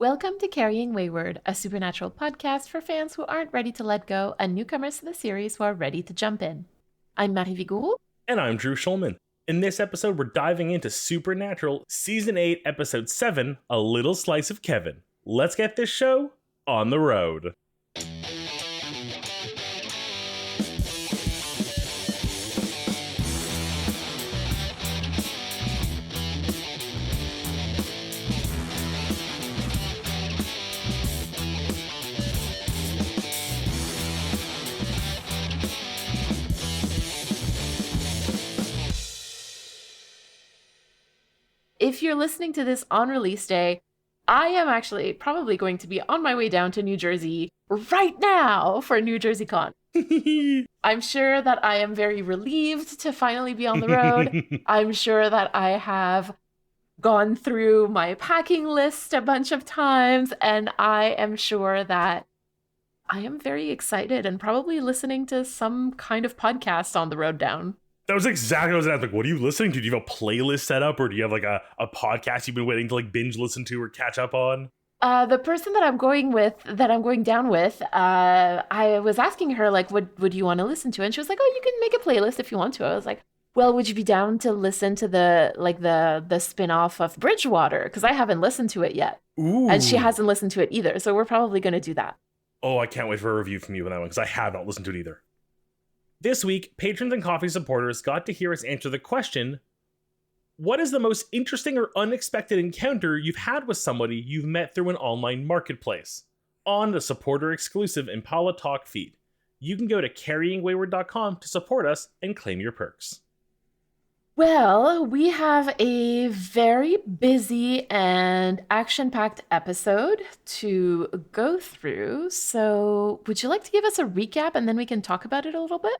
Welcome to Carrying Wayward, a supernatural podcast for fans who aren't ready to let go and newcomers to the series who are ready to jump in. I'm Marie Vigourou. And I'm Drew Schulman. In this episode, we're diving into Supernatural Season 8, Episode 7, A Little Slice of Kevin. Let's get this show on the road. If you're listening to this on release day, I am actually probably going to be on my way down to New Jersey right now for New Jersey Con. I'm sure that I am very relieved to finally be on the road. I'm sure that I have gone through my packing list a bunch of times, and I am sure that I am very excited and probably listening to some kind of podcast on the road down. That was exactly what I was asking. Like, what are you listening to? Do you have a playlist set up, or do you have like a podcast you've been waiting to like binge listen to or catch up on? The person that I'm going down with, I was asking her, like, what would you want to listen to? And she was like, oh, you can make a playlist if you want to. I was like, well, would you be down to listen to the spin-off of Bridgewater? Because I haven't listened to it yet. Ooh. And she hasn't listened to it either. So we're probably going to do that. Oh, I can't wait for a review from you on that one, because I have not listened to it either. This week, patrons and coffee supporters got to hear us answer the question, what is the most interesting or unexpected encounter you've had with somebody you've met through an online marketplace? On the supporter-exclusive Impala Talk feed. You can go to carryingwayward.com to support us and claim your perks. Well, we have a very busy and action-packed episode to go through. So would you like to give us a recap and then we can talk about it a little bit?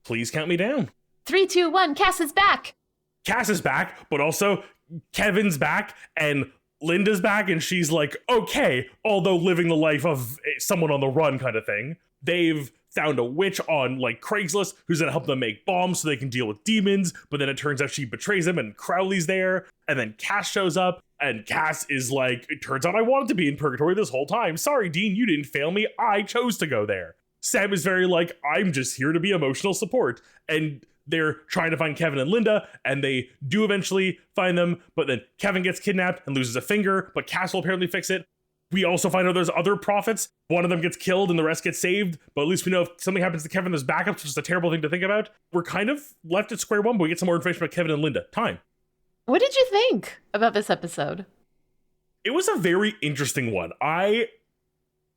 Please count me down. 3, 2, 1, Cass is back! Cass is back, but also Kevin's back and Linda's back, and she's like, okay, although living the life of someone on the run kind of thing. They've found a witch on like Craigslist who's gonna help them make bombs so they can deal with demons, but then it turns out she betrays him and Crowley's there, and then Cass shows up, and Cass is like, it turns out I wanted to be in purgatory this whole time. Sorry, Dean, you didn't fail me. I chose to go there. Sam is very like, I'm just here to be emotional support. And they're trying to find Kevin and Linda, and they do eventually find them, but then Kevin gets kidnapped and loses a finger, but Cass will apparently fix it. We also find out there's other prophets. One of them gets killed and the rest get saved, but at least we know if something happens to Kevin, there's backups, which is a terrible thing to think about. We're kind of left at square one, but we get some more information about Kevin and Linda. Time. What did you think about this episode? It was a very interesting one. I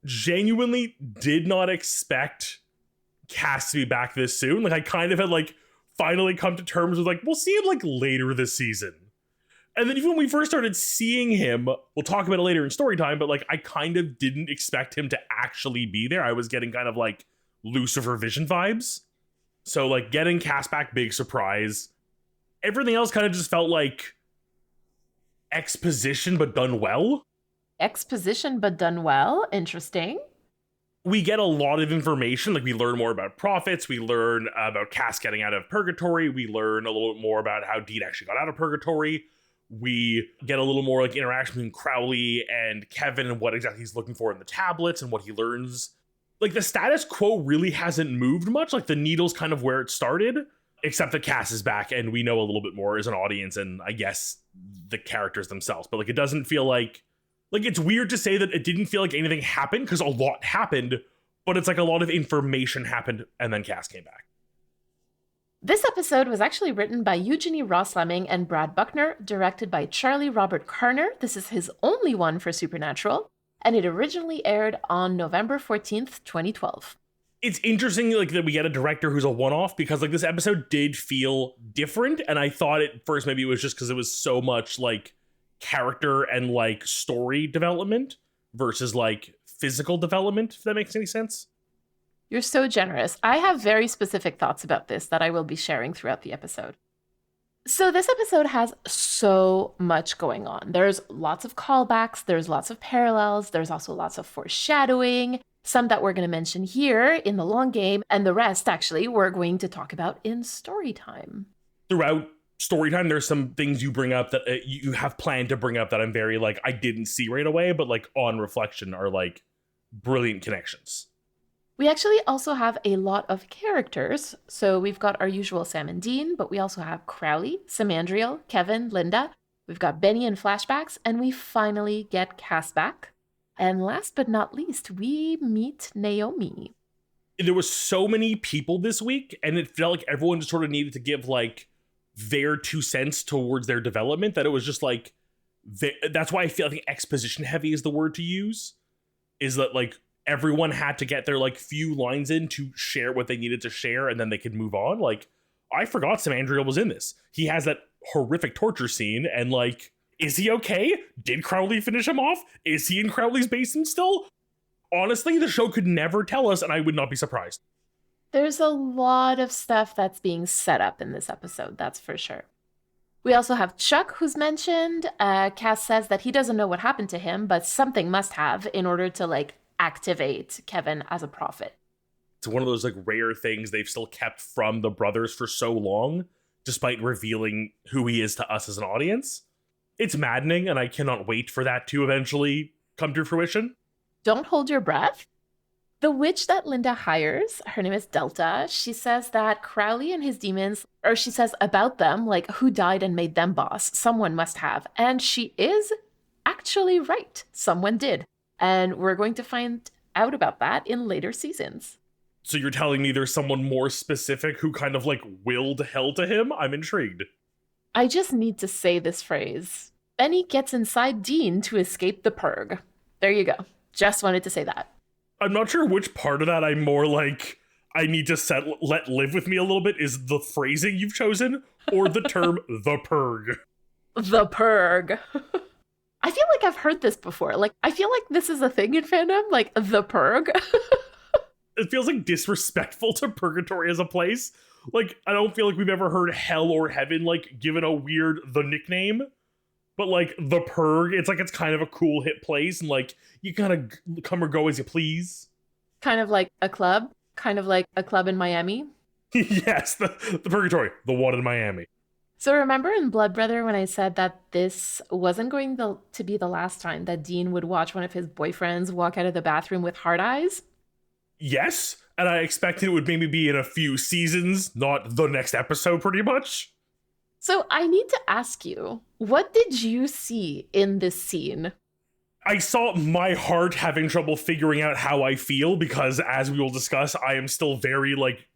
genuinely did not expect Cass to be back this soon. Like, I kind of had like finally come to terms with like, we'll see him like later this season. And then even when we first started seeing him, we'll talk about it later in story time, but like I kind of didn't expect him to actually be there. I was getting kind of like Lucifer Vision vibes. So like getting Cass back, big surprise. Everything else kind of just felt like exposition, but done well. Exposition, but done well. Interesting. We get a lot of information. Like we learn more about prophets. We learn about Cass getting out of purgatory. We learn a little bit more about how Dean actually got out of purgatory. We get a little more like interaction between Crowley and Kevin and what exactly he's looking for in the tablets and what he learns. Like the status quo really hasn't moved much. Like the needle's kind of where it started, except that Cass is back and we know a little bit more as an audience and I guess the characters themselves. But like it doesn't feel like it's weird to say that it didn't feel like anything happened because a lot happened, but it's like a lot of information happened and then Cass came back. This episode was actually written by Eugenie Ross Lemming and Brad Buckner, directed by Charlie Robert Carner. This is his only one for Supernatural, and it originally aired on November 14th, 2012. It's interesting like that we get a director who's a one-off because like this episode did feel different, and I thought at first maybe it was just because it was so much like character and like story development versus like physical development, if that makes any sense. You're so generous. I have very specific thoughts about this that I will be sharing throughout the episode. So this episode has so much going on. There's lots of callbacks, there's lots of parallels, there's also lots of foreshadowing, some that we're going to mention here in the long game, and the rest actually we're going to talk about in story time. Throughout story time, there's some things you bring up that you have planned to bring up that I'm very like, I didn't see right away, but like on reflection are like brilliant connections. We actually also have a lot of characters. So we've got our usual Sam and Dean, but we also have Crowley, Samandriel, Kevin, Linda. We've got Benny in flashbacks, and we finally get Cass back. And last but not least, we meet Naomi. There was so many people this week, and it felt like everyone just sort of needed to give like their 2 cents towards their development, that it was just like, that's why I feel like exposition heavy is the word to use, is that like everyone had to get their like few lines in to share what they needed to share, and then they could move on. Like, I forgot Samandriel was in this. He has that horrific torture scene, and like, is he okay? Did Crowley finish him off? Is he in Crowley's basement still? Honestly, the show could never tell us, and I would not be surprised. There's a lot of stuff that's being set up in this episode, that's for sure. We also have Chuck, who's mentioned. Cass says that he doesn't know what happened to him, but something must have in order to like activate Kevin as a prophet. It's one of those like rare things they've still kept from the brothers for so long, despite revealing who he is to us as an audience. It's maddening, and I cannot wait for that to eventually come to fruition. Don't hold your breath. The witch that Linda hires, her name is Delta, she says that Crowley and his demons, or she says about them, like, who died and made them boss? Someone must have. And she is actually right. Someone did. And we're going to find out about that in later seasons. So you're telling me there's someone more specific who kind of like willed hell to him? I'm intrigued. I just need to say this phrase. Benny gets inside Dean to escape the purg. There you go. Just wanted to say that. I'm not sure which part of that I'm more like, I need to let live with me a little bit, is the phrasing you've chosen, or the term the purg. The purg. I feel like I've heard this before. Like, I feel like this is a thing in fandom, like the purg. It feels like disrespectful to purgatory as a place. Like, I don't feel like we've ever heard hell or heaven, like, given a weird, the nickname. But, like, the purg, it's like it's kind of a cool hit place, and, like, you kind of come or go as you please. Kind of like a club. Kind of like a club in Miami. Yes, the purgatory, the one in Miami. So remember in Blood Brother when I said that this wasn't going to be the last time that Dean would watch one of his boyfriends walk out of the bathroom with hard eyes? Yes, and I expected it would maybe be in a few seasons, not the next episode, pretty much. So I need to ask you, what did you see in this scene? I saw my heart having trouble figuring out how I feel, because as we will discuss, I am still very, like,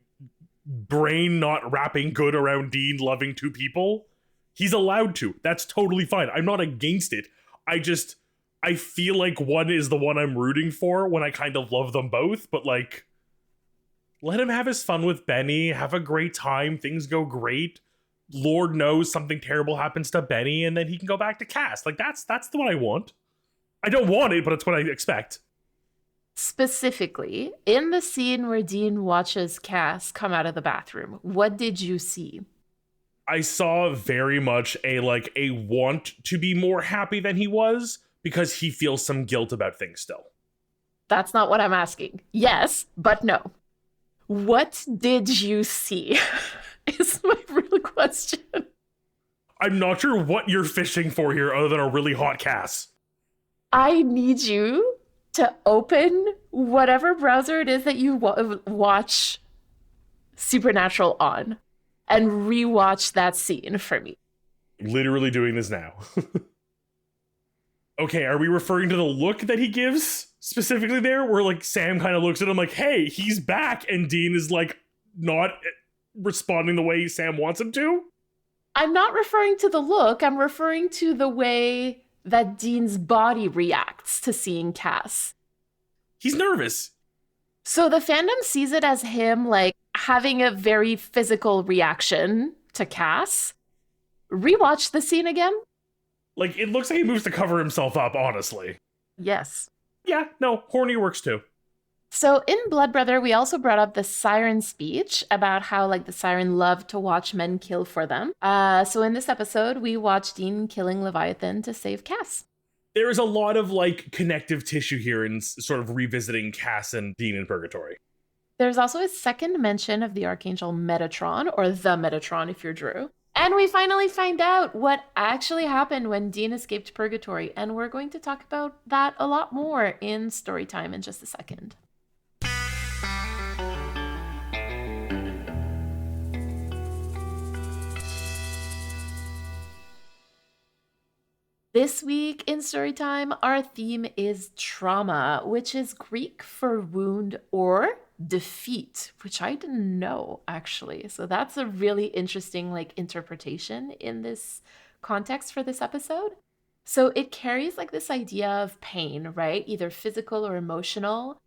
brain not wrapping good around Dean loving 2 people. He's allowed to. That's totally fine. I'm not against it. I feel like one is the one I'm rooting for when I kind of love them both, but like, let him have his fun with Benny, have a great time, things go great. Lord knows something terrible happens to Benny, and then he can go back to Cass. Like, that's the one I want. I don't want it, but it's what I expect. Specifically, in the scene where Dean watches Cass come out of the bathroom, what did you see? I saw very much a want to be more happy than he was, because he feels some guilt about things still. That's not what I'm asking. Yes, but no. What did you see? Is my real question. I'm not sure what you're fishing for here other than a really hot Cass. I need you to open whatever browser it is that you watch Supernatural on and rewatch that scene for me. Literally doing this now. Okay, are we referring to the look that he gives specifically there, where like Sam kind of looks at him like, hey, he's back, and Dean is like not responding the way Sam wants him to? I'm not referring to the look. I'm referring to the way that Dean's body reacts to seeing Cass. He's nervous. So the fandom sees it as him like having a very physical reaction to Cass. Rewatch the scene again. Like, it looks like he moves to cover himself up, honestly. Yes. Yeah, no, horny works too. So in Blood Brother, we also brought up the siren speech about how like the siren loved to watch men kill for them. So in this episode, we watched Dean killing Leviathan to save Cass. There is a lot of like connective tissue here in sort of revisiting Cass and Dean in Purgatory. There's also a second mention of the Archangel Metatron, or the Metatron if you're Drew. And we finally find out what actually happened when Dean escaped purgatory, and we're going to talk about that a lot more in story time in just a second. This week in Storytime, our theme is trauma, which is Greek for wound or defeat, which I didn't know actually. So that's a really interesting interpretation in this context for this episode. So it carries this idea of pain, right? Either physical or emotional,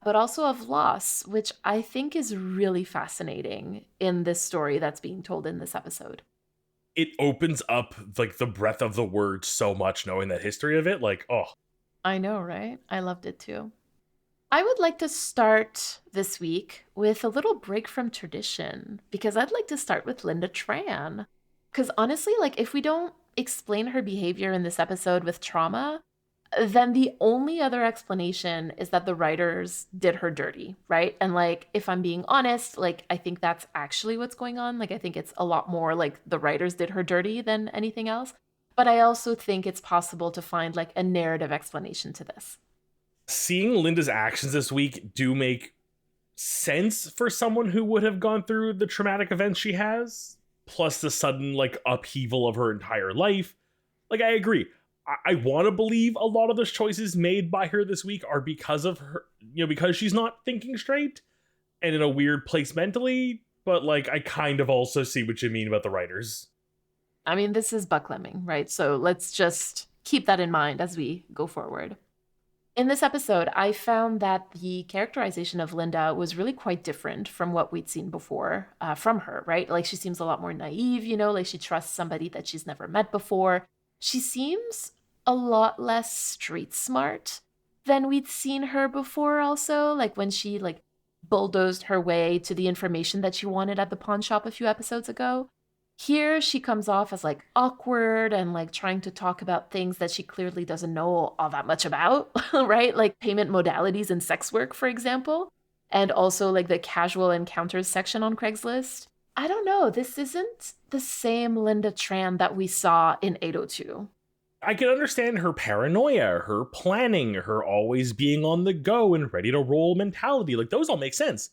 but also of loss, which I think is really fascinating in this story that's being told in this episode. It opens up the breadth of the word so much, knowing that history of it. I know, right? I loved it too. I would like to start this week with a little break from tradition because I'd like to start with Linda Tran. Because honestly, if we don't explain her behavior in this episode with trauma, then the only other explanation is that the writers did her dirty, right? And if I'm being honest, I think that's actually what's going on. I think it's a lot more the writers did her dirty than anything else. But I also think it's possible to find a narrative explanation to this. Seeing Linda's actions this week do make sense for someone who would have gone through the traumatic events she has, plus the sudden upheaval of her entire life. I agree. I want to believe a lot of those choices made by her this week are because of her, because she's not thinking straight and in a weird place mentally. But I kind of also see what you mean about the writers. I mean, this is Buck Lemming, right? So let's just keep that in mind as we go forward. In this episode, I found that the characterization of Linda was really quite different from what we'd seen before from her, right? She seems a lot more naive, she trusts somebody that she's never met before. She seems a lot less street smart than we'd seen her before also, when she bulldozed her way to the information that she wanted at the pawn shop a few episodes ago. Here she comes off as awkward and trying to talk about things that she clearly doesn't know all that much about, right? Payment modalities and sex work, for example, and also the casual encounters section on Craigslist. I don't know, this isn't the same Linda Tran that we saw in 802. I can understand her paranoia, her planning, her always being on the go and ready to roll mentality. Those all make sense.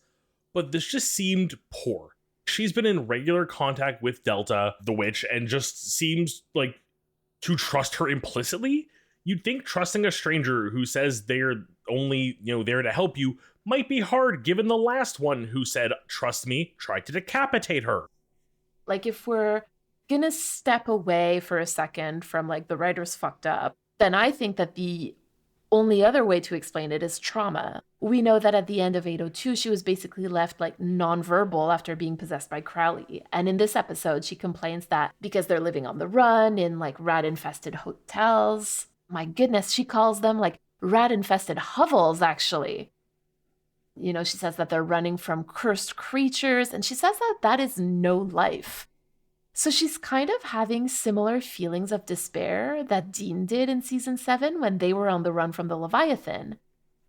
But this just seemed poor. She's been in regular contact with Delta, the witch, and just seems to trust her implicitly. You'd think trusting a stranger who says they're only, there to help you might be hard, given the last one who said, "Trust me," tried to decapitate her. If we're gonna step away for a second from the writers fucked up, then I think that the only other way to explain it is trauma. We know that at the end of 802, she was basically left nonverbal after being possessed by Crowley. And in this episode, she complains that because they're living on the run in rat-infested hotels, my goodness, she calls them rat-infested hovels, actually. She says that they're running from cursed creatures, and she says that that is no life. So she's kind of having similar feelings of despair that Dean did in season 7 when they were on the run from the Leviathan.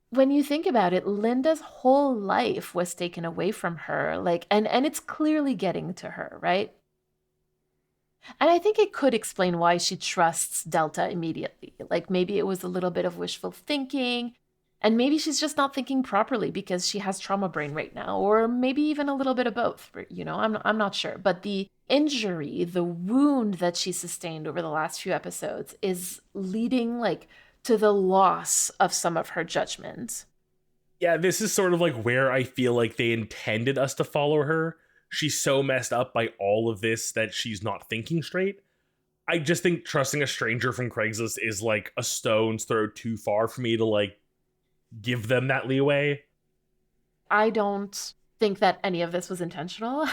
When you think about it, Linda's whole life was taken away from her, and it's clearly getting to her, right? And I think it could explain why she trusts Delta immediately. Maybe it was a little bit of wishful thinking, and maybe she's just not thinking properly because she has trauma brain right now, or maybe even a little bit of both. I'm not sure. But the injury, the wound that she sustained over the last few episodes is leading to the loss of some of her judgment. Yeah, this is sort of where I feel they intended us to follow her. She's so messed up by all of this that she's not thinking straight. I just think trusting a stranger from Craigslist is a stone's throw too far for me to give them that leeway. I don't think that any of this was intentional.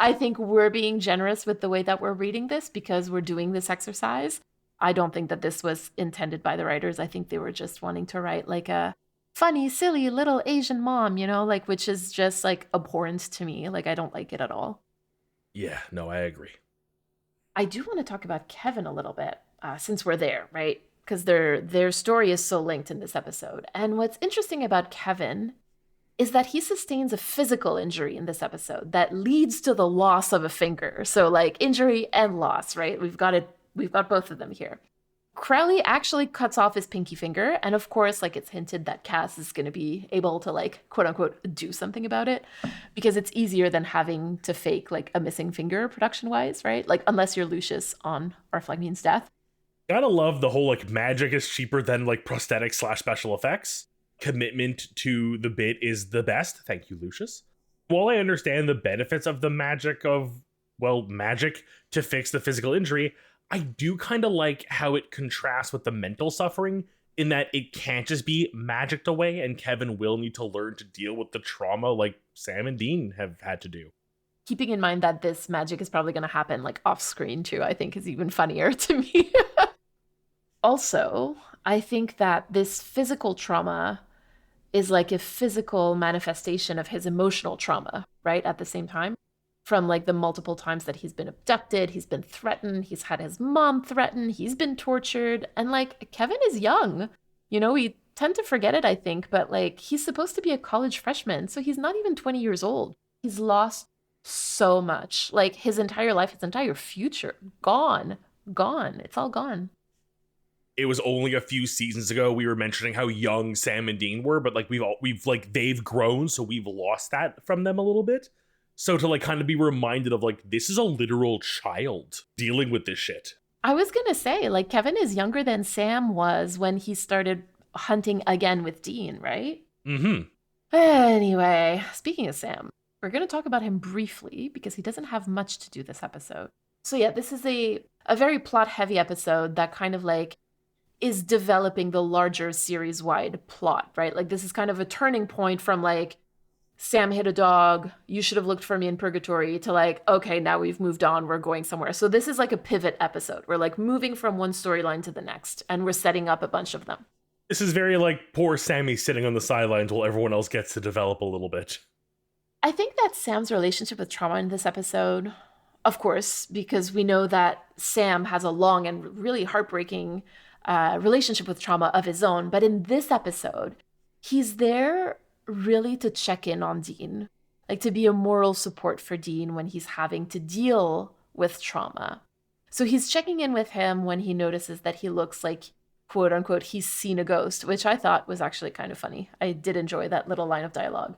I think we're being generous with the way that we're reading this because we're doing this exercise. I don't think that this was intended by the writers. I think they were just wanting to write a funny, silly little Asian mom, which is just abhorrent to me. I don't like it at all. Yeah, no, I agree. I do want to talk about Kevin a little bit since we're there, right? Because their story is so linked in this episode. And what's interesting about Kevin is that he sustains a physical injury in this episode that leads to the loss of a finger. So like injury and loss, right? We've got both of them here. Crowley actually cuts off his pinky finger, and of course, like it's hinted that Cass is going to be able to like quote unquote do something about it because it's easier than having to fake like a missing finger production wise, right? Like unless you're Lucius on Arflagmean's death. Gotta love the whole like magic is cheaper than like prosthetics / special effects. Commitment to the bit is the best. Thank you, Lucius. While I understand the benefits of the magic to fix the physical injury, I do kind of like how it contrasts with the mental suffering in that it can't just be magicked away, and Kevin will need to learn to deal with the trauma like Sam and Dean have had to do. Keeping in mind that this magic is probably going to happen like off screen too, I think is even funnier to me. Also, I think that this physical trauma is like a physical manifestation of his emotional trauma, right? At the same time, from like the multiple times that he's been abducted, he's been threatened, he's had his mom threatened, he's been tortured. And like Kevin is young, you know, we tend to forget it, I think, but like he's supposed to be a college freshman. So he's not even 20 years old. He's lost so much, like his entire life, his entire future, gone. It's all gone. It was only a few seasons ago we were mentioning how young Sam and Dean were, but like they've grown, so we've lost that from them a little bit. So to like kind of be reminded of like this is a literal child dealing with this shit. I was gonna say, like, Kevin is younger than Sam was when he started hunting again with Dean, right? Mm-hmm. Anyway, speaking of Sam, we're gonna talk about him briefly because he doesn't have much to do this episode. So yeah, this is a very plot-heavy episode that kind of like is developing the larger series-wide plot, right? Like this is kind of a turning point from like Sam hit a dog, you should have looked for me in purgatory, to like, okay, now we've moved on, we're going somewhere. So this is like a pivot episode. We're like moving from one storyline to the next, and we're setting up a bunch of them. This is very like poor Sammy sitting on the sidelines while everyone else gets to develop a little bit. I think that Sam's relationship with trauma in this episode, of course, because we know that Sam has a long and really heartbreaking relationship with trauma of his own. But in this episode, he's there really to check in on Dean, like to be a moral support for Dean when he's having to deal with trauma. So he's checking in with him when he notices that he looks like, quote unquote, he's seen a ghost, which I thought was actually kind of funny. I did enjoy that little line of dialogue.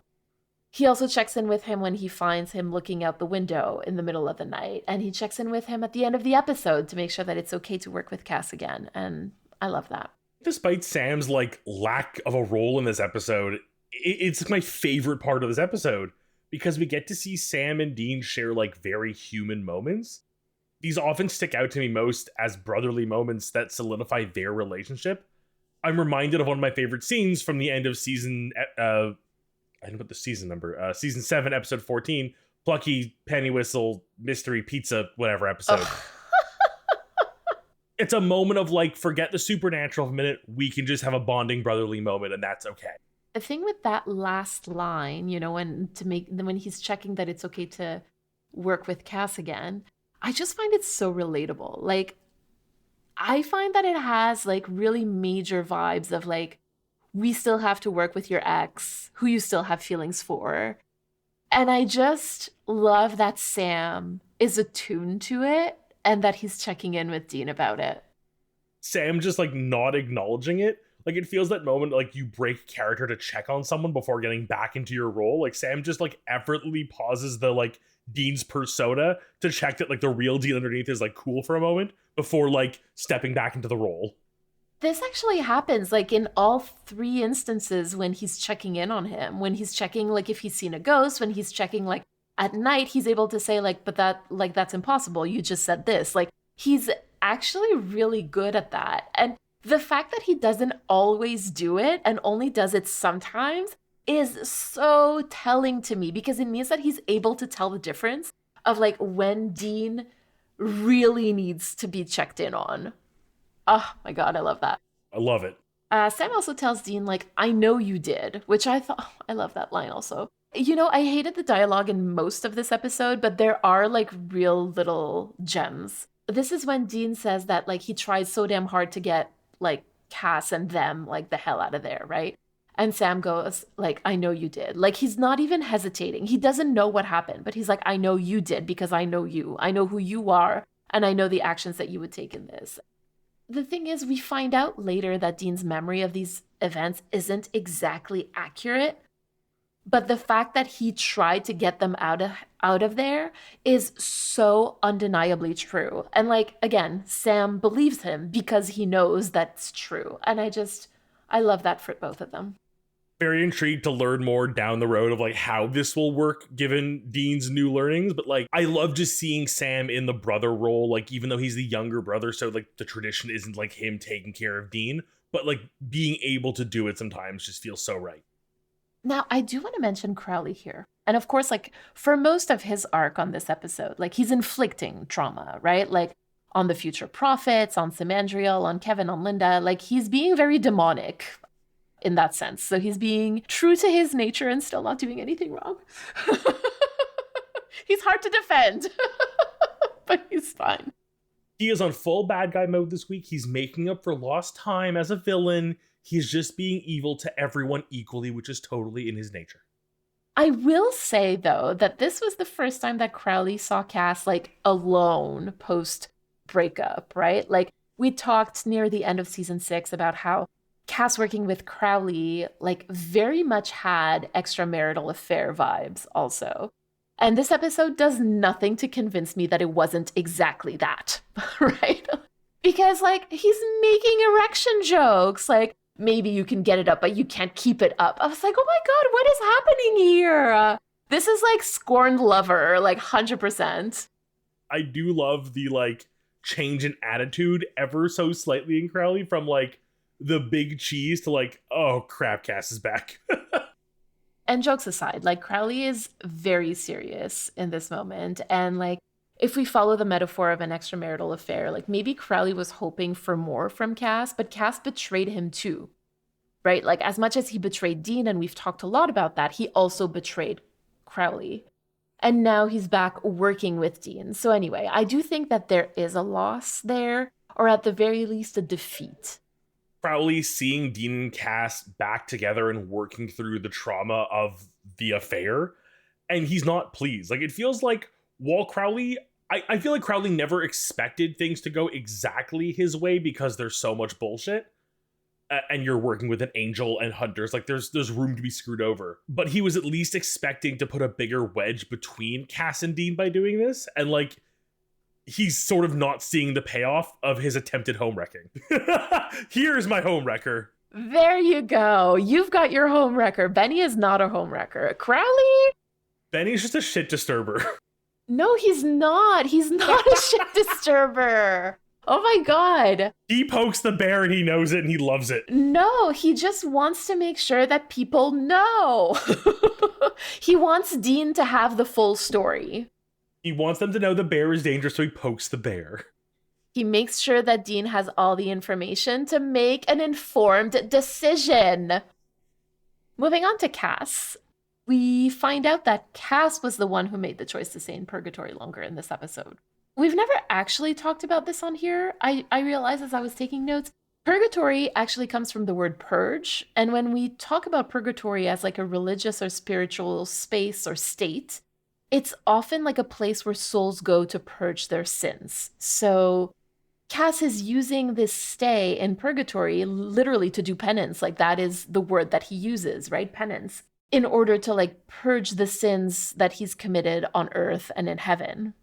He also checks in with him when he finds him looking out the window in the middle of the night. And he checks in with him at the end of the episode to make sure that it's okay to work with Cass again. And I love that. Despite Sam's like lack of a role in this episode, it's my favorite part of this episode because we get to see Sam and Dean share like very human moments. These often stick out to me most as brotherly moments that solidify their relationship. I'm reminded of one of my favorite scenes from the end of season I didn't put the season number. Season 7, episode 14, Plucky, Penny Whistle, Mystery Pizza, whatever episode. It's a moment of like, forget the supernatural for a minute. We can just have a bonding brotherly moment, and that's okay. The thing with that last line, you know, when he's checking that it's okay to work with Cass again, I just find it so relatable. Like, I find that it has like really major vibes of like, we still have to work with your ex, who you still have feelings for. And I just love that Sam is attuned to it and that he's checking in with Dean about it. Sam just like not acknowledging it. Like it feels that moment like you break character to check on someone before getting back into your role. Like Sam just like effortlessly pauses the like Dean's persona to check that like the real Dean underneath is like cool for a moment before like stepping back into the role. This actually happens like in all 3 instances when he's checking in on him, when he's checking like if he's seen a ghost, when he's checking like at night, he's able to say like, but that's impossible. You just said this. Like he's actually really good at that. And the fact that he doesn't always do it and only does it sometimes is so telling to me because it means that he's able to tell the difference of like when Dean really needs to be checked in on. Oh my God, I love that. I love it. Sam also tells Dean, like, I know you did, which I thought, oh, I love that line also. You know, I hated the dialogue in most of this episode, but there are like real little gems. This is when Dean says that like he tried so damn hard to get like Cass and them like the hell out of there, right? And Sam goes, like, I know you did. Like, he's not even hesitating. He doesn't know what happened, but he's like, I know you did because I know you. I know who you are, and I know the actions that you would take in this. The thing is, we find out later that Dean's memory of these events isn't exactly accurate, but the fact that he tried to get them out of there is so undeniably true. And like, again, Sam believes him because he knows that's true. And I love that for both of them. Very intrigued to learn more down the road of like how this will work given Dean's new learnings. But like, I love just seeing Sam in the brother role, like even though he's the younger brother, so like the tradition isn't like him taking care of Dean, but like being able to do it sometimes just feels so right. Now, I do want to mention Crowley here. And of course, like for most of his arc on this episode, like he's inflicting trauma, right? Like on the future prophets, on Simandriel, on Kevin, on Linda, like he's being very demonic in that sense. So he's being true to his nature and still not doing anything wrong. He's hard to defend, but he's fine. He is on full bad guy mode this week. He's making up for lost time as a villain. He's just being evil to everyone equally, which is totally in his nature. I will say, though, that this was the first time that Crowley saw Cass, like, alone post-breakup, right? Like, we talked near the end of season 6 about how Cass working with Crowley, like, very much had extramarital affair vibes also. And this episode does nothing to convince me that it wasn't exactly that, right? Because, like, he's making erection jokes, like, maybe you can get it up, but you can't keep it up. I was like, oh my God, what is happening here? This is like scorned lover, like 100%. I do love the, like, change in attitude ever so slightly in Crowley from, like, the big cheese to, like, oh crap, Cass is back. And jokes aside, like, Crowley is very serious in this moment. And, like, if we follow the metaphor of an extramarital affair, like, maybe Crowley was hoping for more from Cass, but Cass betrayed him too, right? Like, as much as he betrayed Dean, and we've talked a lot about that, he also betrayed Crowley. And now he's back working with Dean. So anyway, I do think that there is a loss there, or at the very least, a defeat. Crowley seeing Dean and Cass back together and working through the trauma of the affair, and he's not pleased. Like, it feels like while Crowley, I feel like Crowley never expected things to go exactly his way because there's so much bullshit. And you're working with an angel and hunters, like there's room to be screwed over. But he was at least expecting to put a bigger wedge between Cass and Dean by doing this, and like he's sort of not seeing the payoff of his attempted home wrecking. Here's my home wrecker. There you go. You've got your home wrecker. Benny is not a home wrecker. Crowley? Benny's just a shit disturber. No, he's not. He's not a shit disturber. Oh my God. He pokes the bear and he knows it and he loves it. No, he just wants to make sure that people know. He wants Dean to have the full story. He wants them to know the bear is dangerous, so he pokes the bear. He makes sure that Dean has all the information to make an informed decision. Moving on to Cass. We find out that Cass was the one who made the choice to stay in purgatory longer in this episode. We've never actually talked about this on here. I realized as I was taking notes, purgatory actually comes from the word purge. And when we talk about purgatory as like a religious or spiritual space or state, it's often like a place where souls go to purge their sins. So Cass is using this stay in purgatory literally to do penance. Like that is the word that he uses, right? Penance. In order to like purge the sins that he's committed on earth and in heaven.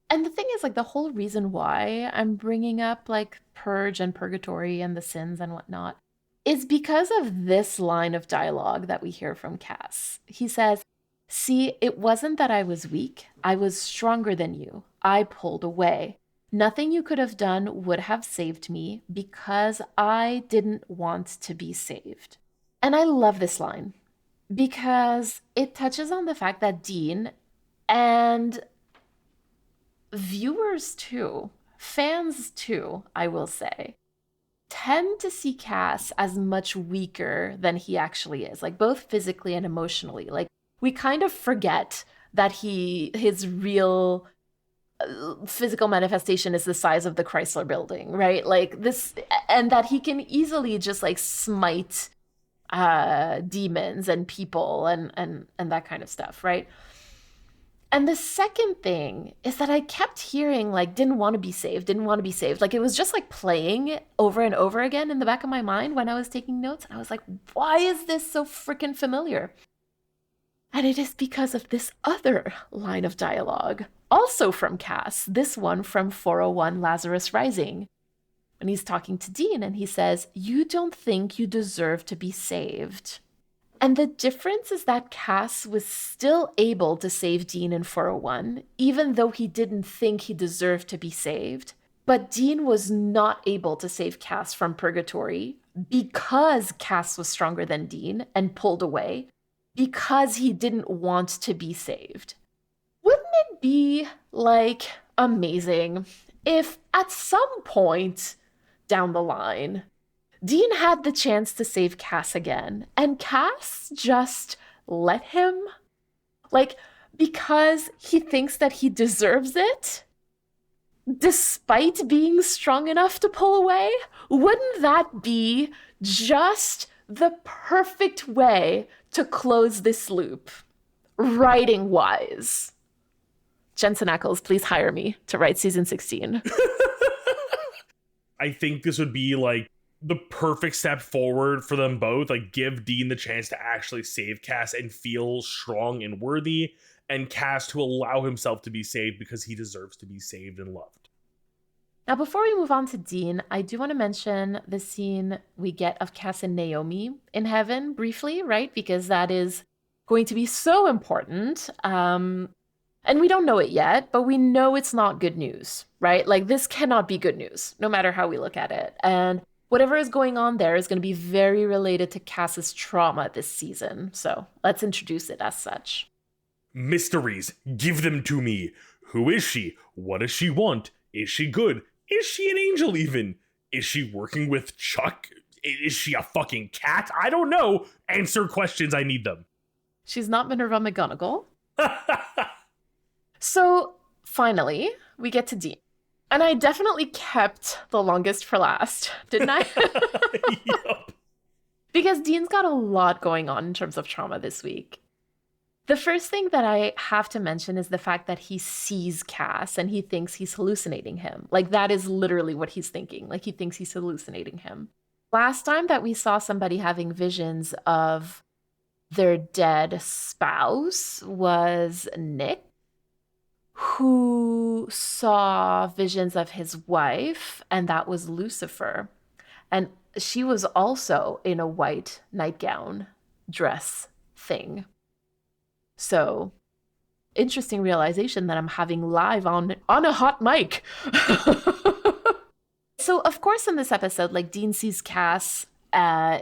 And the thing is, like, the whole reason why I'm bringing up like purge and purgatory and the sins and whatnot is because of this line of dialogue that we hear from Cass. He says, "See, it wasn't that I was weak. I was stronger than you. I pulled away. Nothing you could have done would have saved me because I didn't want to be saved." And I love this line because it touches on the fact that Dean and viewers too, fans too, I will say, tend to see Cass as much weaker than he actually is, like both physically and emotionally. Like we kind of forget that his real physical manifestation is the size of the Chrysler building, right? Like this, and that he can easily just like smite, demons and people and that kind of stuff, right? And the second thing is that I kept hearing like didn't want to be saved, didn't want to be saved. Like it was just like playing over and over again in the back of my mind when I was taking notes. And I was like, why is this so freaking familiar? And it is because of this other line of dialogue, also from Cass, this one from 401 Lazarus Rising. When he's talking to Dean and he says, "You don't think you deserve to be saved." And the difference is that Cass was still able to save Dean in 401, even though he didn't think he deserved to be saved. But Dean was not able to save Cass from purgatory because Cass was stronger than Dean and pulled away because he didn't want to be saved. Wouldn't it be like amazing if at some point down the line, Dean had the chance to save Cass again, and Cass just let him? Like, because he thinks that he deserves it? Despite being strong enough to pull away? Wouldn't that be just the perfect way to close this loop, writing-wise? Jensen Ackles, please hire me to write season 16. I think this would be like the perfect step forward for them both. Like, give Dean the chance to actually save Cass and feel strong and worthy, and Cass to allow himself to be saved because he deserves to be saved and loved. Now, before we move on to Dean, I do want to mention the scene we get of Cass and Naomi in heaven briefly, right? Because that is going to be so important. And we don't know it yet, but we know it's not good news, right? Like, this cannot be good news, no matter how we look at it. And whatever is going on there is going to be very related to Cass's trauma this season. So let's introduce it as such. Mysteries, give them to me. Who is she? What does she want? Is she good? Is she an angel even? Is she working with Chuck? Is she a fucking cat? I don't know. Answer questions, I need them. She's not Minerva McGonagall. So finally, we get to Dean. And I definitely kept the longest for last, didn't I? Yup. Because Dean's got a lot going on in terms of trauma this week. The first thing that I have to mention is the fact that he sees Cass and he thinks he's hallucinating him. Like, that is literally what he's thinking. Like, he thinks he's hallucinating him. Last time that we saw somebody having visions of their dead spouse was Nick, who saw visions of his wife, and that was Lucifer. And she was also in a white nightgown dress thing. So, interesting realization that I'm having live on a hot mic. So, of course, in this episode, like, Dean sees Cass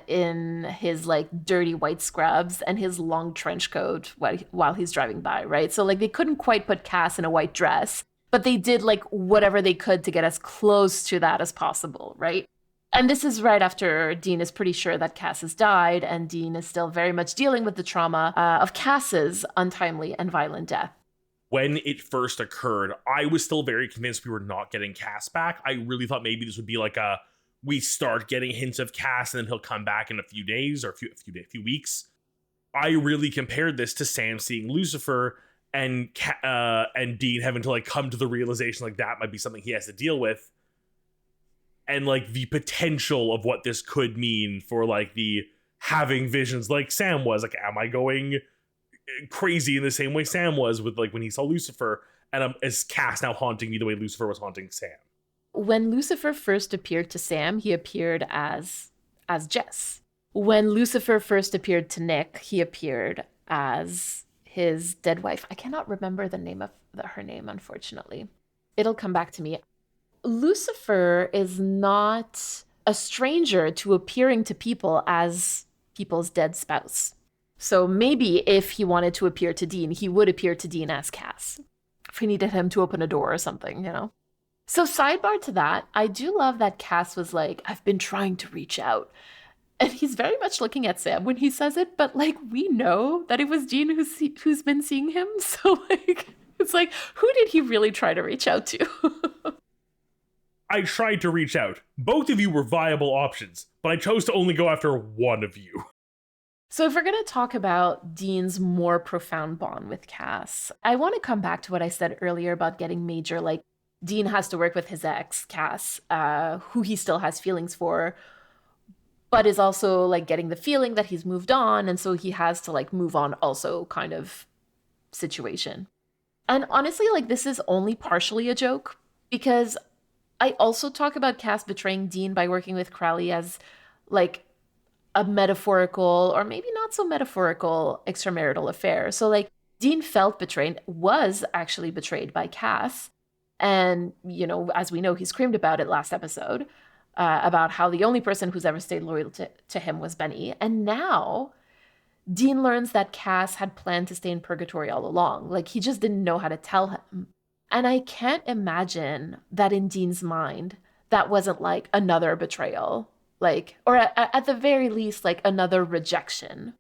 in his like dirty white scrubs and his long trench coat while he's driving by, right? So like they couldn't quite put Cass in a white dress, but they did like whatever they could to get as close to that as possible, right? And this is right after Dean is pretty sure that Cass has died, and Dean is still very much dealing with the trauma of Cass's untimely and violent death. When it first occurred, I was still very convinced we were not getting Cass back. I really thought maybe this would be like we start getting hints of Cass and then he'll come back in a few days or a few weeks. I really compared this to Sam seeing Lucifer and Dean having to like come to the realization like that might be something he has to deal with. And like the potential of what this could mean for like the having visions like Sam was. Like, am I going crazy in the same way Sam was with like when he saw Lucifer? And is Cass now haunting me the way Lucifer was haunting Sam? When Lucifer first appeared to Sam, he appeared as Jess. When Lucifer first appeared to Nick, he appeared as his dead wife. I cannot remember the name of her name, unfortunately. It'll come back to me. Lucifer is not a stranger to appearing to people as people's dead spouse. So maybe if he wanted to appear to Dean, he would appear to Dean as Cass. If he needed him to open a door or something, you know? So sidebar to that, I do love that Cass was like, I've been trying to reach out. And he's very much looking at Sam when he says it, but like we know that it was Dean who's been seeing him. So like, it's like, who did he really try to reach out to? I tried to reach out. Both of you were viable options, but I chose to only go after one of you. So, if we're going to talk about Dean's more profound bond with Cass, I want to come back to what I said earlier about getting major. Like, Dean has to work with his ex, Cass, who he still has feelings for, but is also like getting the feeling that he's moved on. And so he has to like move on, also, kind of situation. And honestly, like, this is only partially a joke because I also talk about Cass betraying Dean by working with Crowley as like a metaphorical or maybe not so metaphorical extramarital affair. So like Dean felt betrayed, was actually betrayed by Cass. And, you know, as we know, he screamed about it last episode about how the only person who's ever stayed loyal to him was Benny. And now Dean learns that Cass had planned to stay in purgatory all along. Like he just didn't know how to tell him. And I can't imagine that in Dean's mind, that wasn't like another betrayal, like, or at the very least, like another rejection.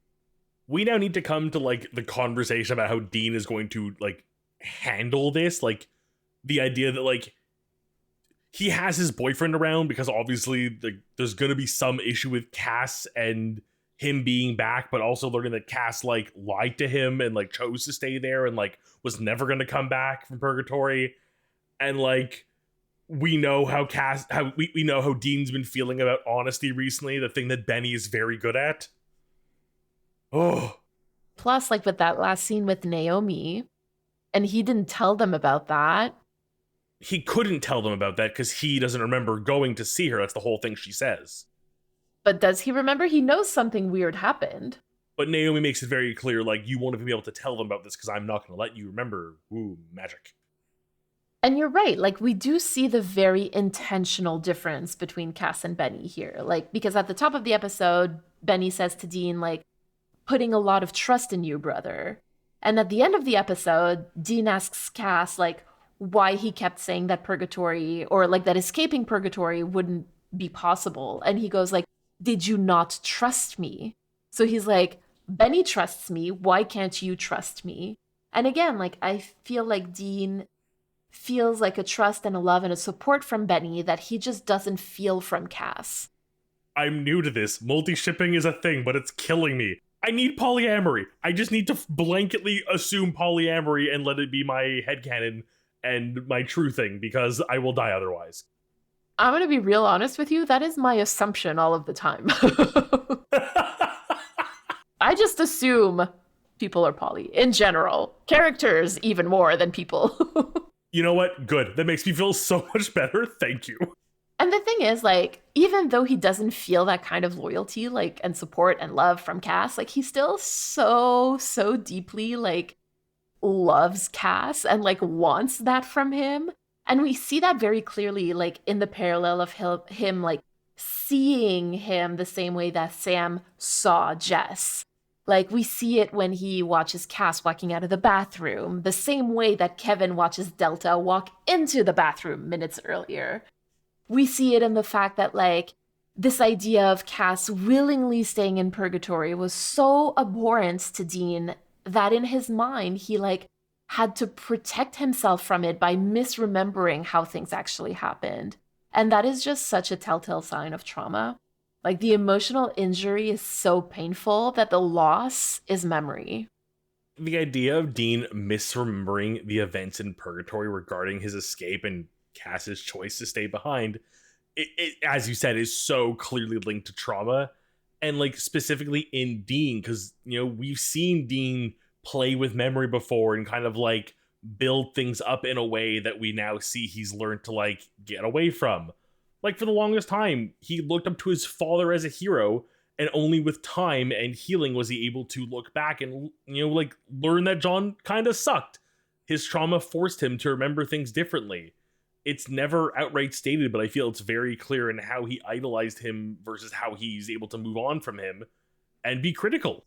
We now need to come to like the conversation about how Dean is going to like handle this. Like the idea that like he has his boyfriend around because obviously like, there's going to be some issue with Cass and him being back, but also learning that Cass like lied to him and like chose to stay there and like was never going to come back from purgatory. And like we know how we know how Dean's been feeling about honesty recently, the thing that Benny is very good at. Oh. Plus, like with that last scene with Naomi, and he didn't tell them about that. He couldn't tell them about that because he doesn't remember going to see her. That's the whole thing she says. But does he remember? He knows something weird happened. But Naomi makes it very clear, like, you won't even be able to tell them about this because I'm not going to let you remember. Ooh, magic. And you're right. Like, we do see the very intentional difference between Cass and Benny here. Like, because at the top of the episode, Benny says to Dean, like, putting a lot of trust in you, brother. And at the end of the episode, Dean asks Cass, like, why he kept saying that purgatory or like that escaping purgatory wouldn't be possible. And he goes, like, did you not trust me? So he's like, Benny trusts me. Why can't you trust me? And again, like, I feel like Dean feels like a trust and a love and a support from Benny that he just doesn't feel from Cass. I'm new to this. Multi-shipping is a thing, but it's killing me. I need polyamory. I just need to blanketly assume polyamory and let it be my headcanon and my true thing because I will die otherwise. I'm going to be real honest with you. That is my assumption all of the time. I just assume people are poly in general. Characters even more than people. You know what? Good. That makes me feel so much better. Thank you. And the thing is, like, even though he doesn't feel that kind of loyalty, like, and support and love from Cass, like, he still so deeply, like, loves Cass and, like, wants that from him. And we see that very clearly, like, in the parallel of him, like, seeing him the same way that Sam saw Jess. Like, we see it when he watches Cass walking out of the bathroom, the same way that Kevin watches Delta walk into the bathroom minutes earlier. We see it in the fact that, like, this idea of Cass willingly staying in purgatory was so abhorrent to Dean that in his mind, he, like, had to protect himself from it by misremembering how things actually happened. And that is just such a telltale sign of trauma. Like, the emotional injury is so painful that the loss is memory. The idea of Dean misremembering the events in purgatory regarding his escape and Cass's choice to stay behind, it as you said, is so clearly linked to trauma. And, like, specifically in Dean, because, you know, we've seen Dean play with memory before and kind of, like, build things up in a way that we now see he's learned to, like, get away from. Like, for the longest time, he looked up to his father as a hero, and only with time and healing was he able to look back and, you know, like, learn that John kind of sucked. His trauma forced him to remember things differently. It's never outright stated, but I feel it's very clear in how he idolized him versus how he's able to move on from him and be critical.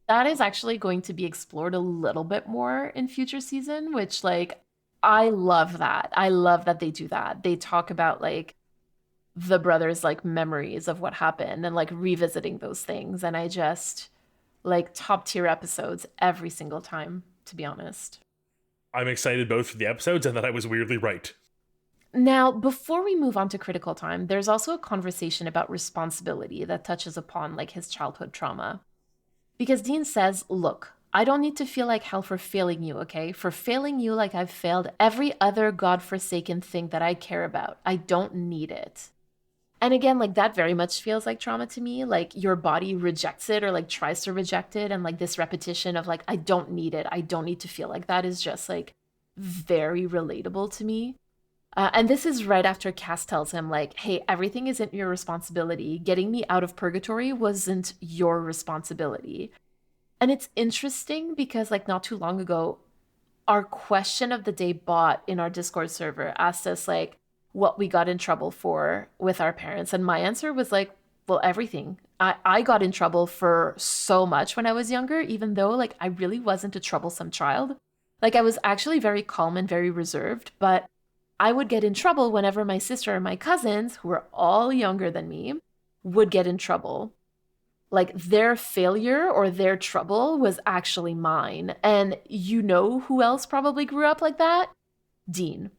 That is actually going to be explored a little bit more in future season, which, like, I love that. I love that they do that. They talk about, like, the brothers' like memories of what happened and like revisiting those things. And I just like top tier episodes every single time, to be honest. I'm excited both for the episodes and that I was weirdly right. Now, before we move on to critical time, there's also a conversation about responsibility that touches upon like his childhood trauma. Because Dean says, look, I don't need to feel like hell for failing you, okay? For failing you like I've failed every other godforsaken thing that I care about. I don't need it. And again, like that very much feels like trauma to me. Like your body rejects it or like tries to reject it. And like this repetition of like, I don't need it. I don't need to feel like that is just like very relatable to me. And this is right after Cass tells him, like, hey, everything isn't your responsibility. Getting me out of purgatory wasn't your responsibility. And it's interesting because, like, not too long ago, our question of the day bot in our Discord server asked us, like, what we got in trouble for with our parents. And my answer was, like, well, everything. I got in trouble for so much when I was younger, even though, like, I really wasn't a troublesome child. Like, I was actually very calm and very reserved, but I would get in trouble whenever my sister and my cousins, who were all younger than me, would get in trouble. Like their failure or their trouble was actually mine. And you know who else probably grew up like that? Dean.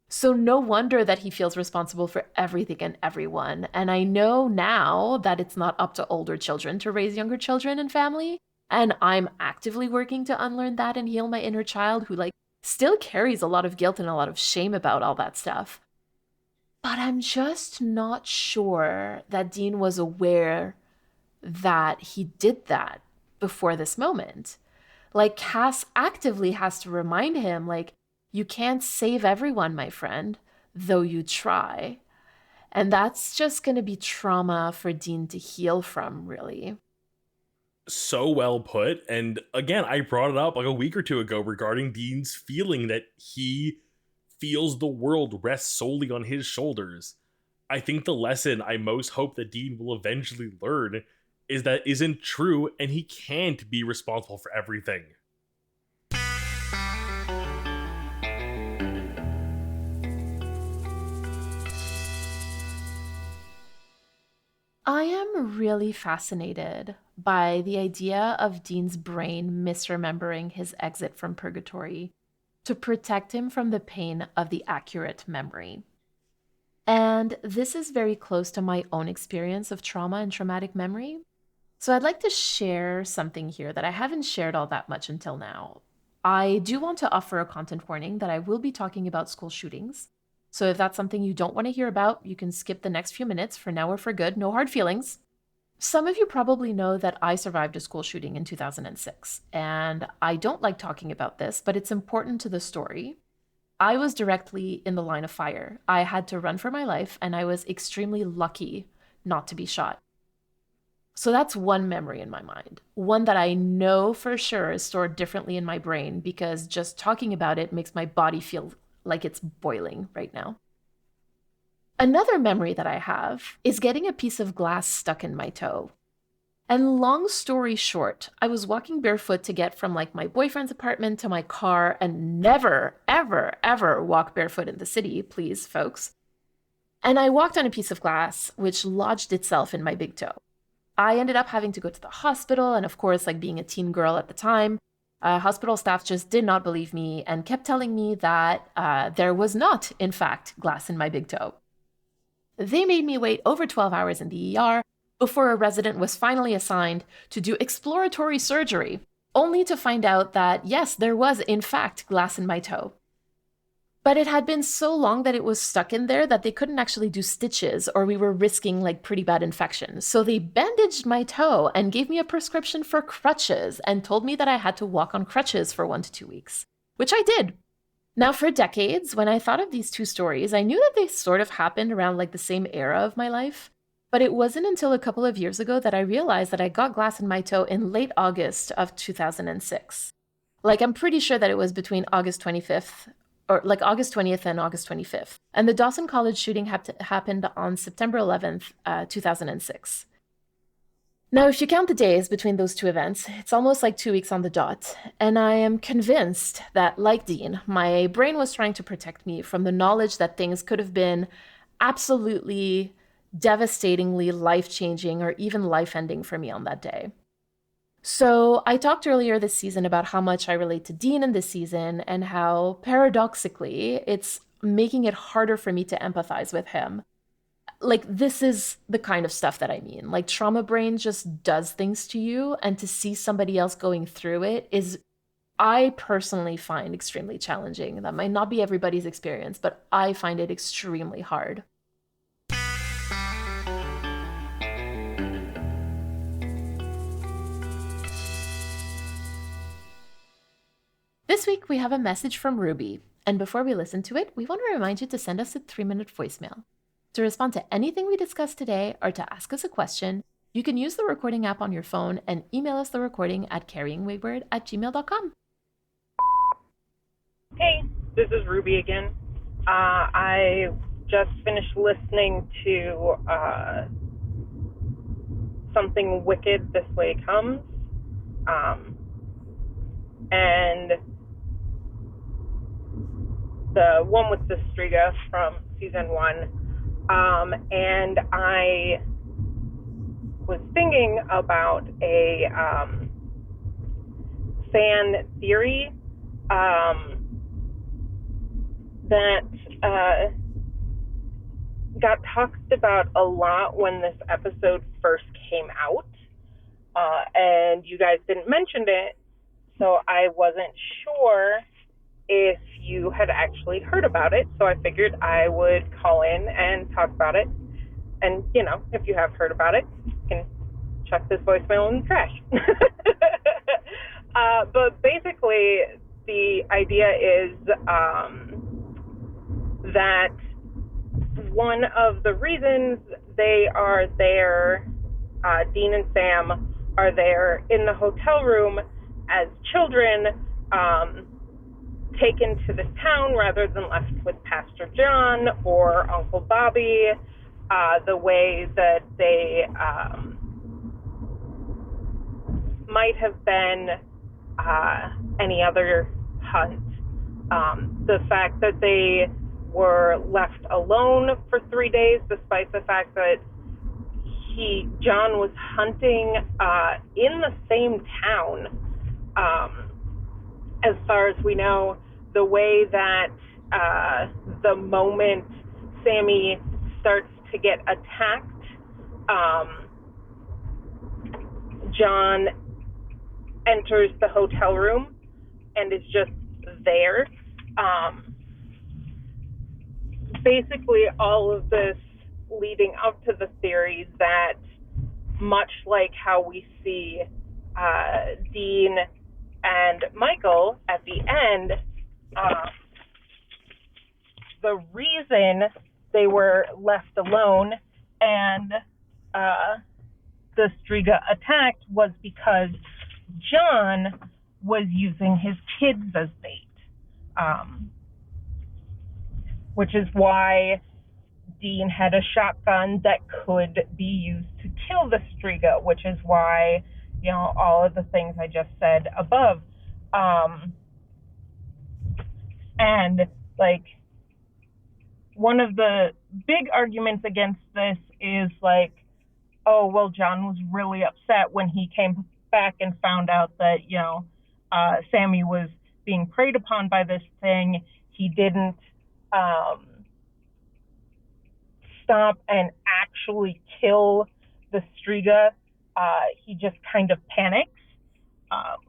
So no wonder that he feels responsible for everything and everyone. And I know now that it's not up to older children to raise younger children and family. And I'm actively working to unlearn that and heal my inner child who like still carries a lot of guilt and a lot of shame about all that stuff. But I'm just not sure that Dean was aware that he did that before this moment. Like Cass actively has to remind him, like, you can't save everyone, my friend, though you try. And that's just going to be trauma for Dean to heal from, really. So well put. And again, I brought it up like a week or two ago regarding Dean's feeling that he feels the world rests solely on his shoulders. I think the lesson I most hope that Dean will eventually learn is that isn't true and he can't be responsible for everything. I am really fascinated by the idea of Dean's brain misremembering his exit from purgatory to protect him from the pain of the accurate memory. And this is very close to my own experience of trauma and traumatic memory. So I'd like to share something here that I haven't shared all that much until now. I do want to offer a content warning that I will be talking about school shootings. So if that's something you don't want to hear about, you can skip the next few minutes for now or for good. No hard feelings. Some of you probably know that I survived a school shooting in 2006, and I don't like talking about this, but it's important to the story. I was directly in the line of fire. I had to run for my life, and I was extremely lucky not to be shot. So that's one memory in my mind, one that I know for sure is stored differently in my brain because just talking about it makes my body feel like it's boiling right now. Another memory that I have is getting a piece of glass stuck in my toe. And long story short, I was walking barefoot to get from like my boyfriend's apartment to my car, and never, ever, ever walk barefoot in the city, please, folks. And I walked on a piece of glass, which lodged itself in my big toe. I ended up having to go to the hospital, and of course, like being a teen girl at the time, hospital staff just did not believe me and kept telling me that there was not, in fact, glass in my big toe. They made me wait over 12 hours in the ER before a resident was finally assigned to do exploratory surgery, only to find out that, yes, there was, in fact, glass in my toe. But it had been so long that it was stuck in there that they couldn't actually do stitches, or we were risking like pretty bad infection. So they bandaged my toe and gave me a prescription for crutches and told me that I had to walk on crutches for 1 to 2 weeks, which I did. Now, for decades, when I thought of these two stories, I knew that they sort of happened around like the same era of my life. But it wasn't until a couple of years ago that I realized that I got glass in my toe in late August of 2006. Like, I'm pretty sure that it was between August 25th, or like August 20th and August 25th. And the Dawson College shooting happened on September 11th, 2006. Now, if you count the days between those two events, it's almost like 2 weeks on the dot. And I am convinced that, like Dean, my brain was trying to protect me from the knowledge that things could have been absolutely devastatingly life-changing or even life-ending for me on that day. So I talked earlier this season about how much I relate to Dean in this season and how, paradoxically, it's making it harder for me to empathize with him. like, this is the kind of stuff that I mean. Like, trauma brain just does things to you, and to see somebody else going through it is, I personally find extremely challenging. That might not be everybody's experience, but I find it extremely hard. This week, we have a message from Ruby. And before we listen to it, we want to remind you to send us a 3-minute voicemail. To respond to anything we discussed today or to ask us a question, you can use the recording app on your phone and email us the recording at carryingwayward@gmail.com. Hey, this is Ruby again. I just finished listening to Something Wicked This Way Comes. And the one with the Striga from season 1. And I was thinking about a fan theory that got talked about a lot when this episode first came out. And you guys didn't mention it, so I wasn't sure if you had actually heard about it, so I figured I would call in and talk about it. And, you know, if you have heard about it, you can chuck this voicemail in the trash. But basically, the idea is that one of the reasons they are there, Dean and Sam are there in the hotel room as children, taken to this town rather than left with Pastor John or Uncle Bobby, the way that they might have been any other hunt. The fact that they were left alone for 3 days, despite the fact that John was hunting in the same town. As far as we know, the way that the moment Sammy starts to get attacked, John enters the hotel room and is just there. Basically, all of this leading up to the theory that, much like how we see Dean and Michael at the end, the reason they were left alone and the Striga attacked was because John was using his kids as bait, which is why Dean had a shotgun that could be used to kill the Striga, which is why, you know, all of the things I just said above. And, like, one of the big arguments against this is, like, oh, well, John was really upset when he came back and found out that, you know, Sammy was being preyed upon by this thing. He didn't stop and actually kill the Striga. He just kind of panics,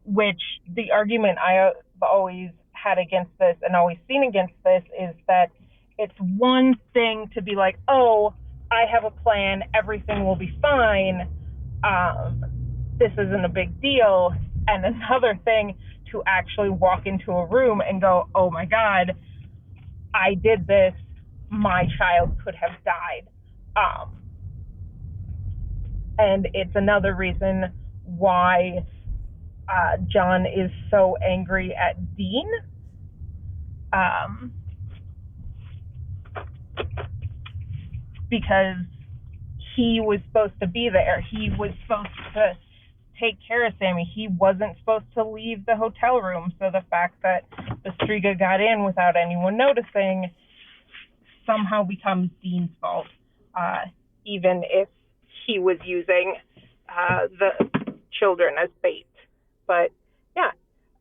which the argument I've always had against this and always seen against this is that it's one thing to be like, oh, I have a plan, everything will be fine, this isn't a big deal, and another thing to actually walk into a room and go, oh my God, I did this, my child could have died. And it's another reason why John is so angry at Dean. Because he was supposed to be there. He was supposed to take care of Sammy. He wasn't supposed to leave the hotel room. So the fact that the Striga got in without anyone noticing somehow becomes Dean's fault, even if he was using the children as bait. But yeah,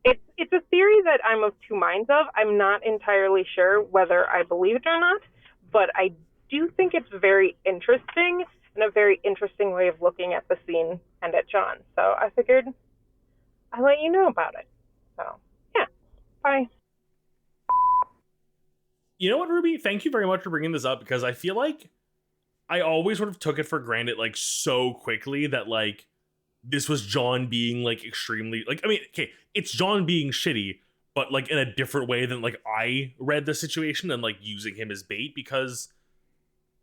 it's a theory that I'm of two minds of. I'm not entirely sure whether I believe it or not, but I do think it's very interesting and a very interesting way of looking at the scene and at John. So I figured I'd let you know about it. So, yeah. Bye. You know what, Ruby? Thank you very much for bringing this up, because I feel like I always sort of took it for granted, like, so quickly that, like, this was John being, like, extremely, like, I mean, okay, it's John being shitty, but, like, in a different way than, like, I read the situation and, like, using him as bait, because,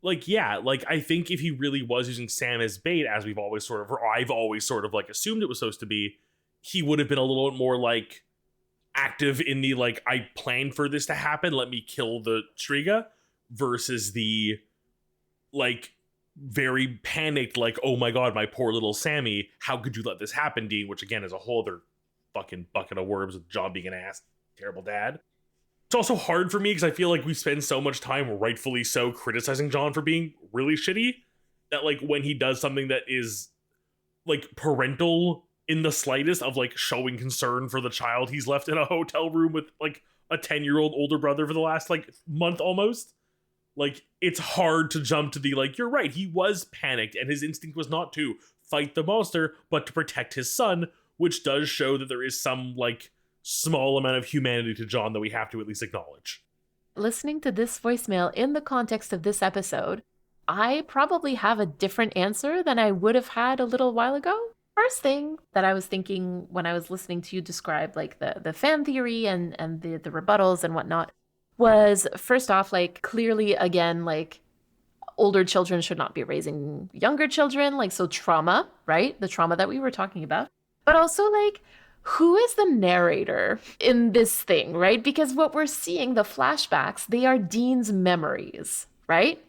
like, yeah, like, I think if he really was using Sam as bait, as we've always sort of, or I've always sort of, like, assumed it was supposed to be, he would have been a little bit more, like, active in the, like, I planned for this to happen, let me kill the Striga, versus the, like, very panicked, like, oh my god, my poor little Sammy, how could you let this happen, Dean? Which, again, is a whole other fucking bucket of worms with John being an ass, terrible dad. It's also hard for me because I feel like we spend so much time, rightfully so, criticizing John for being really shitty, that, like, when he does something that is, like, parental in the slightest, of, like, showing concern for the child he's left in a hotel room with, like, a 10-year-old older brother for the last, like, month almost, like, it's hard to jump to the, like, you're right, he was panicked and his instinct was not to fight the monster but to protect his son, which does show that there is some, like, small amount of humanity to John that we have to at least acknowledge. Listening to this voicemail in the context of this episode, I probably have a different answer than I would have had a little while ago. First thing that I was thinking when I was listening to you describe, like, the fan theory and the rebuttals and whatnot, was, first off, like, clearly, again, like, older children should not be raising younger children, like, so trauma, right? The trauma that we were talking about. But also, like, who is the narrator in this thing, right? Because what we're seeing, the flashbacks, they are Dean's memories, right?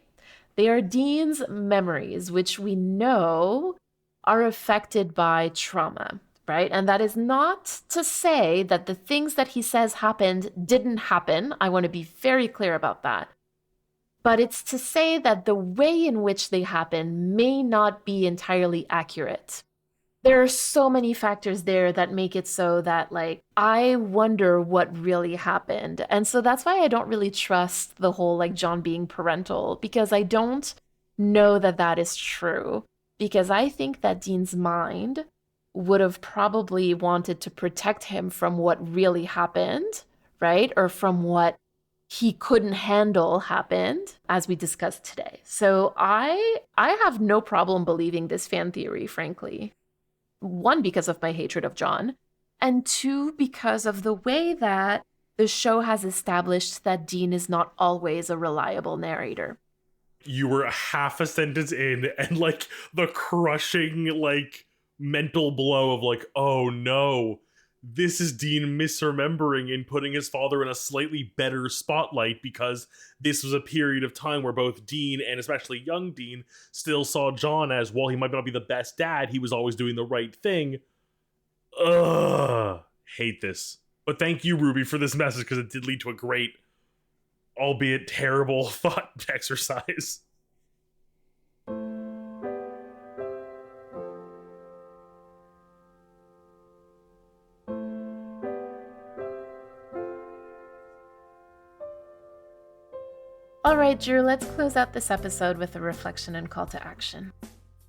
They are Dean's memories, which we know are affected by trauma, right? And that is not to say that the things that he says happened didn't happen. I want to be very clear about that. But it's to say that the way in which they happen may not be entirely accurate. There are so many factors there that make it so that, like, I wonder what really happened. And so that's why I don't really trust the whole, like, John being parental, because I don't know that that is true. Because I think that Dean's mind would have probably wanted to protect him from what really happened, right? Or from what he couldn't handle happened, as we discussed today. So I have no problem believing this fan theory, frankly. One, because of my hatred of John, and two, because of the way that the show has established that Dean is not always a reliable narrator. You were half a sentence in, and, like, the crushing, like, mental blow of, like, oh no, this is Dean misremembering and putting his father in a slightly better spotlight, because this was a period of time where both Dean and especially young Dean still saw John as, while he might not be the best dad, he was always doing the right thing. Ugh, hate this. But thank you, Ruby, for this message, because it did lead to a great, albeit terrible, thought exercise. All right, Drew, let's close out this episode with a reflection and call to action.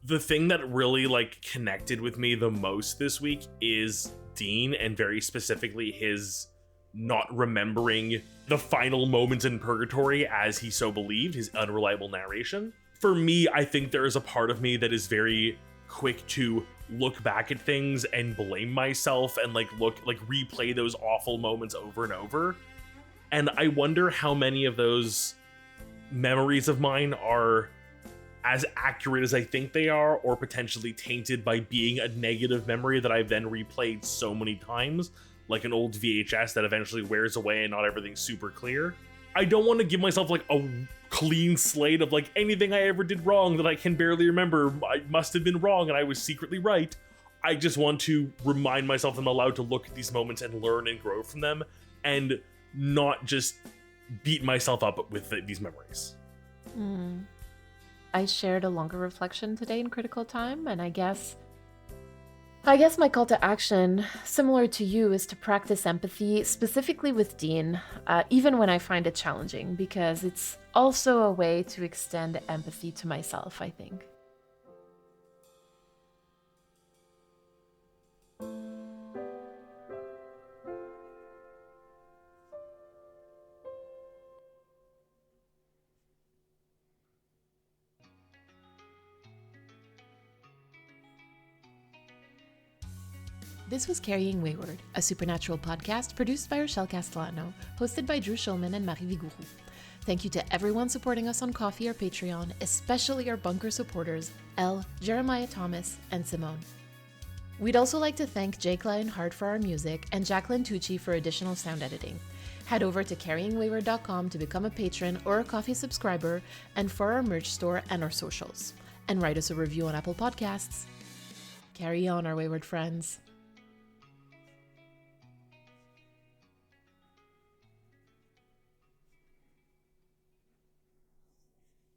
The thing that really, like, connected with me the most this week is Dean, and very specifically his not remembering the final moments in purgatory as he so believed, his unreliable narration. For me, I think there is a part of me that is very quick to look back at things and blame myself and, like, replay those awful moments over and over. And I wonder how many of those memories of mine are as accurate as I think they are, or potentially tainted by being a negative memory that I've then replayed so many times, like an old VHS that eventually wears away and not everything's super clear. I don't want to give myself, like, a clean slate of, like, anything I ever did wrong that I can barely remember, I must have been wrong and I was secretly right. I just want to remind myself I'm allowed to look at these moments and learn and grow from them, and not just beat myself up with these memories. I shared a longer reflection today in Critical Time, and I guess I guess my call to action, similar to you, is to practice empathy, specifically with Dean, even when I find it challenging, because it's also a way to extend empathy to myself, I think. This was Carrying Wayward, a supernatural podcast produced by Rochelle Castellano, hosted by Drew Schulman and Marie Vigourou. Thank you to everyone supporting us on Ko-fi or Patreon, especially our bunker supporters, Elle, Jeremiah Thomas, and Simone. We'd also like to thank Jake Lionheart for our music and Jacqueline Tucci for additional sound editing. Head over to carryingwayward.com to become a patron or a Ko-fi subscriber, and for our merch store and our socials. And write us a review on Apple Podcasts. Carry on, our wayward friends.